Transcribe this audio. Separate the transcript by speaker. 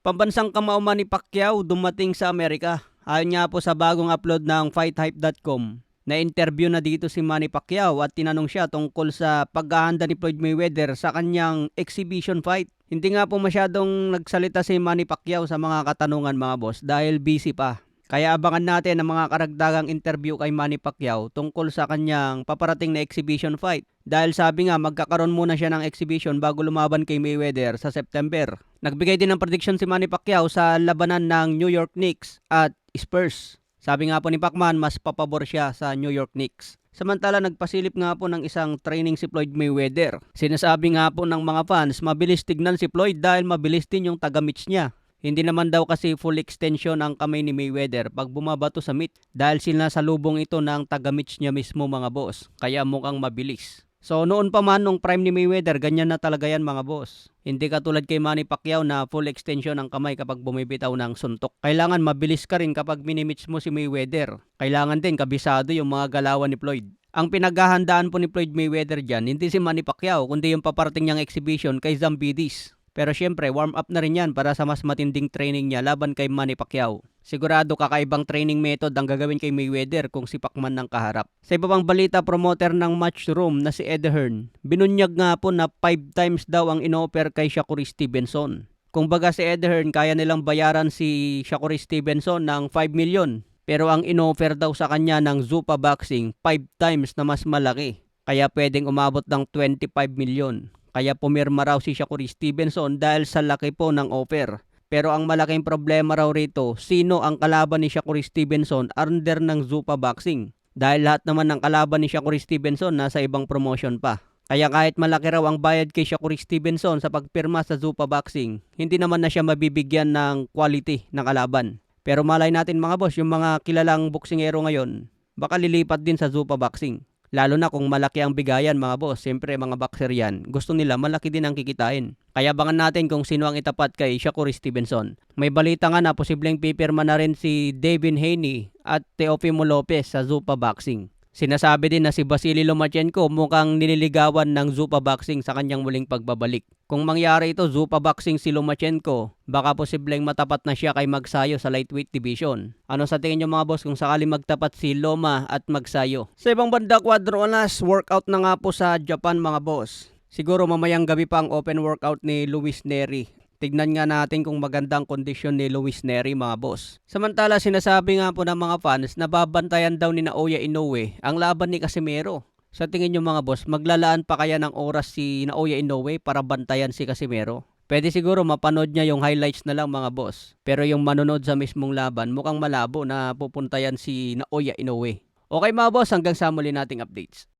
Speaker 1: Pambansang kamao Manny Pacquiao dumating sa Amerika. Ayon nga po sa bagong upload ng FightHype.com, na-interview na dito si Manny Pacquiao at tinanong siya tungkol sa paghahanda ni Floyd Mayweather sa kanyang exhibition fight. Hindi nga po masyadong nagsalita si Manny Pacquiao sa mga katanungan mga boss dahil busy pa. Kaya abangan natin ang mga karagdagang interview kay Manny Pacquiao tungkol sa kanyang paparating na exhibition fight. Dahil sabi nga magkakaroon muna siya ng exhibition bago lumaban kay Mayweather sa September. Nagbigay din ng prediction si Manny Pacquiao sa labanan ng New York Knicks at Spurs. Sabi nga po ni Pacman mas papabor siya sa New York Knicks. Samantala nagpasilip nga po ng isang training si Floyd Mayweather. Sinasabi nga po ng mga fans mabilis tignan si Floyd dahil mabilis din yung taga-mitts niya. Hindi naman daw kasi full extension ang kamay ni Mayweather pag bumabato sa mitt dahil sinasalubong ito ng taga-mitts niya mismo mga boss. Kaya mukhang mabilis. So noon pa man nung prime ni Mayweather, ganyan na talaga yan mga boss. Hindi katulad kay Manny Pacquiao na full extension ang kamay kapag bumibitaw ng suntok. Kailangan mabilis ka rin kapag minimits mo si Mayweather. Kailangan din kabisado yung mga galawan ni Floyd. Ang pinaghahandaan po ni Floyd Mayweather dyan, hindi si Manny Pacquiao kundi yung paparating niyang exhibition kay Zambidis. Pero syempre, warm up na rin yan para sa mas matinding training niya laban kay Manny Pacquiao. Sigurado kakaibang training method ang gagawin kay Mayweather kung si Pacman ng kaharap. Sa iba pang balita, promoter ng Matchroom na si Eddie Hearn, binunyag nga po na 5 times daw ang in-offer kay Shakur Stevenson. Kung baga si Eddie Hearn, kaya nilang bayaran si Shakur Stevenson ng 5 million. Pero ang in-offer daw sa kanya ng Zuffa Boxing, 5 times na mas malaki. Kaya pwedeng umabot ng 25 million. Kaya pumirma raw si Shakur Stevenson dahil sa laki po ng offer. Pero ang malaking problema raw rito, sino ang kalaban ni Shakur Stevenson under ng Zuffa Boxing? Dahil lahat naman ng kalaban ni Shakur Stevenson nasa ibang promotion pa. Kaya kahit malaki raw ang bayad kay Shakur Stevenson sa pagpirma sa Zuffa Boxing, hindi naman na siya mabibigyan ng quality ng kalaban. Pero malay natin mga boss, yung mga kilalang boksingero ngayon, baka lilipat din sa Zuffa Boxing. Lalo na kung malaki ang bigayan mga boss, siyempre mga boxer yan, gusto nila malaki din ang kikitain. Kaya abangan natin kung sino ang itapat kay Shakur Stevenson. May balita nga na posibleng pipirma na rin si Devin Haney at Teofimo Lopez sa Zuffa Boxing. Sinasabi din na si Vasily Lomachenko mukhang nililigawan ng Zuffa Boxing sa kanyang muling pagbabalik. Kung mangyari ito, Zuffa Boxing si Lomachenko, baka posibleng matapat na siya kay Magsayo sa lightweight division. Ano sa tingin nyo mga boss kung sakali magtapat si Loma at Magsayo? Sa ibang banda, Quadro Onas, workout na nga po sa Japan mga boss. Siguro mamayang gabi pa ang open workout ni Luis Nery. Tignan nga natin kung magandang kondisyon ni Luis Nery mga boss. Samantala sinasabi nga po ng mga fans na babantayan daw ni Naoya Inoue ang laban ni Casimero. Sa tingin nyo mga boss, maglalaan pa kaya ng oras si Naoya Inoue para bantayan si Casimero? Pwede siguro mapanood niya yung highlights na lang mga boss. Pero yung manonood sa mismong laban mukhang malabo na pupuntayan si Naoya Inoue. Okay mga boss, hanggang sa muli nating updates.